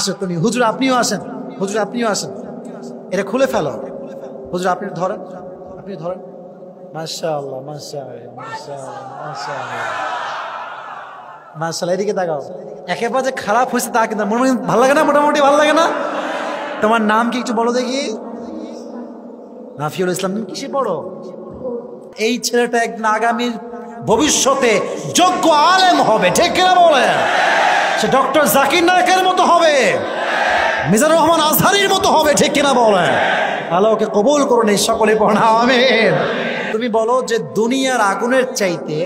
আসো তুমি হুজুর, আপনিও আসেন, হুজুর আপনিও আসেন, এটা খুলে ফেলো হুজুর, আপনি ধরেন, আপনি ধরেন। মাশাআল্লাহ মাশাআল্লাহ মাশাআল্লাহ মাশাআল্লাহ মাশাআল্লাহ, এদিকে তাকাও। একেবারে খারাপ হয়েছে তা কিন্তু মনে ভালো লাগে না, মোটামুটি ভালো লাগে না। তোমার নাম কি একটু বলো দেখি? নাফিউল ইসলাম। তুমি কিসে পড়ো? এই ছেলেটা একদিন আগামী ভবিষ্যতে যোগ্য আলেম হবে, ঠিক কিনা বলে? সে ডক্টর জাকির নায়কের মতো হবে, মিজানুর রহমান আজহারির মতো হবে, ঠিক কিনা বলে? আল্লাহকে কবুল করুন, এই সকলে পড়া আমিন। তুমি বলো যে দুনিয়ার আগুনের চাইতে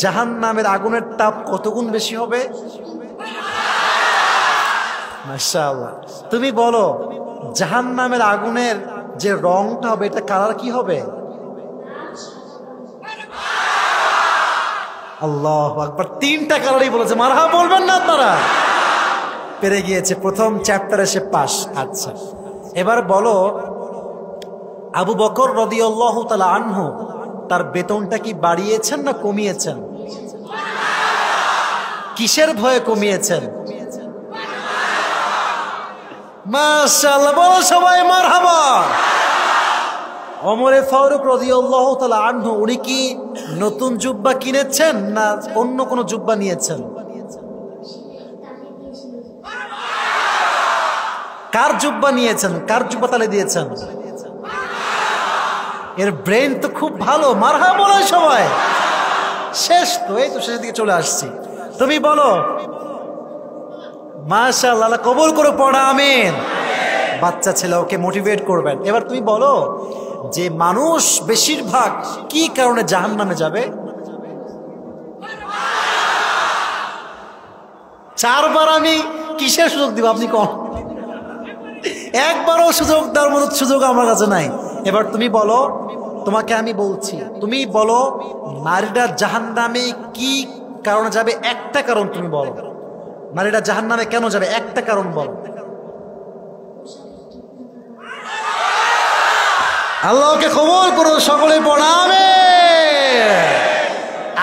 জাহান্নামের আগুনের তাপ কত গুণ বেশি হবে? মাশাআল্লাহ। তুমি বলো জাহান্নামের আগুনের যে রংটা হবে এটা কালার কি হবে? আল্লাহু আকবার, তিনটা কালারই বলেছে, মারহাবা বলবেন না আপনারা? পেরে গিয়েছে, প্রথম চ্যাপ্টারে সে পাস। আচ্ছা, এবার বলো আবু বকর রাদিয়াল্লাহু তাআলা আনহু তার বেতনটা কি বাড়িয়েছেন না কমিয়েছেন? কিসের ভয়ে কমিয়েছেন? মাশাআল্লাহ, বলো সবাই মারহাবা। ওমর ফারুক রাদিয়াল্লাহু তাআলা আনহু উনি কি নতুন জুব্বা কিনেছেন না অন্য কোনো জুব্বা নিয়েছেন? কার জুব্বা নিয়েছেন? কার জুব্বা তালে দিয়েছেন? এর ব্রেন তো খুব ভালো, মারহাবা বলো সবাই। শেষ তো, এই তো শেষের দিকে চলে আসছি। তুমি বলো মাশাআল্লাহ, আল্লাহ কবুল করে পড়া আমিন। বাচ্চা ছেলে, ওকে মোটিভেট করবেন। এবার তুমি বলো যে মানুষ বেশিরভাগ কি কারণে জাহান্নামে যাবে? চারবার আমি কিসের সুযোগ দিব? আপনি কোন একবারও সুযোগ দেওয়ার মতো সুযোগ আমার কাছে নাই। এবার তুমি বলো, তোমাকে আমি বলছি, তুমি বলো নারীরা জাহান্নামে কি কারণে যাবে? একটা কারণ তুমি বলো, নারীরা জাহান্নামে কেন যাবে? একটা কারণ বলো। আল্লাহকে কবুল করুন, সকলে পড়াবে।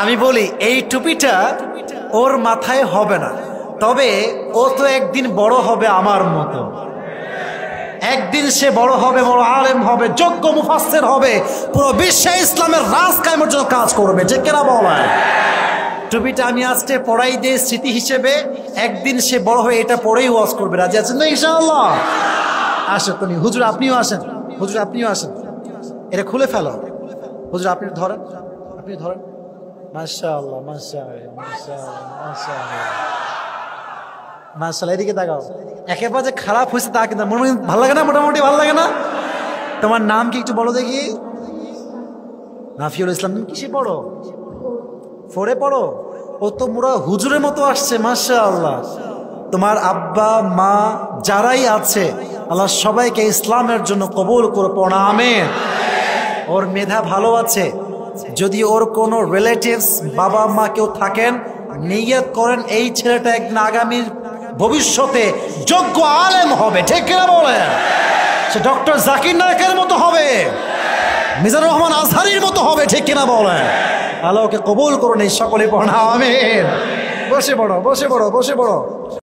আমি বলি এই টুপিটা ওর মাথায় হবে না, তবে ও তো একদিন বড় হবে আমার মতো। একদিন সে বড় হবে, বড় আলেম হবে, যোগ্য মুফাসসির হবে, পুরো বিশ্বে ইসলামের রাজ কায়েমের জন্য কাজ করবে, যে কেনা বলা। টুপিটা আমি আজকে পড়াই দিই স্মৃতি হিসেবে, একদিন সে বড় হয়ে এটা পড়েই ওয়াজ করবে। রাজি আছেন না ইনশাআল্লাহ? আসো তুমি হুজুর, আপনিও আসেন, হুজুর আপনিও আসেন, এটা খুলে ফেলো হুজুর, আপনি ধরেন, আপনি ধরেন। মাশাআল্লাহ মাশাআল্লাহ মাশাআল্লাহ মাশাআল্লাহ মাশাআল্লাহ, এদিকে তাকাও। একেবারে খারাপ হয়েছে তা কিন্তু মনে ভালো লাগে না, মোটামুটি ভালো লাগে না। তোমার নাম কি একটু বলো দেখি? নাফিউল ইসলাম। তুমি কিসে পড়ো? ফোরে পড়ো? ও তো পুরা হুজুরের মতো আসছে, মাশাআল্লাহ। তোমার আব্বা মা যারাই আছে আল্লাহ সবাইকে ইসলামের জন্য কবুল করে পড়া আমিন। ওর মেধা ভালো আছে, যদি ওর কোনো রিলেটিভস বাবা মা কেউ থাকেন, নিয়ত করেন এই ছেলেটা একদিন আগামী ভবিষ্যতে যোগ্য আলেম হবে, ঠিক কিনা বলে? সে ডক্টর জাকির নায়কের মতো হবে, মিজানুর রহমান আজহারির মতো হবে, ঠিক কিনা বলে? আল্লাহকে কবুল করুন, এই সকলে পড়া আমিন। বসে পড়ো, বসে পড়ো, বসে পড়ো।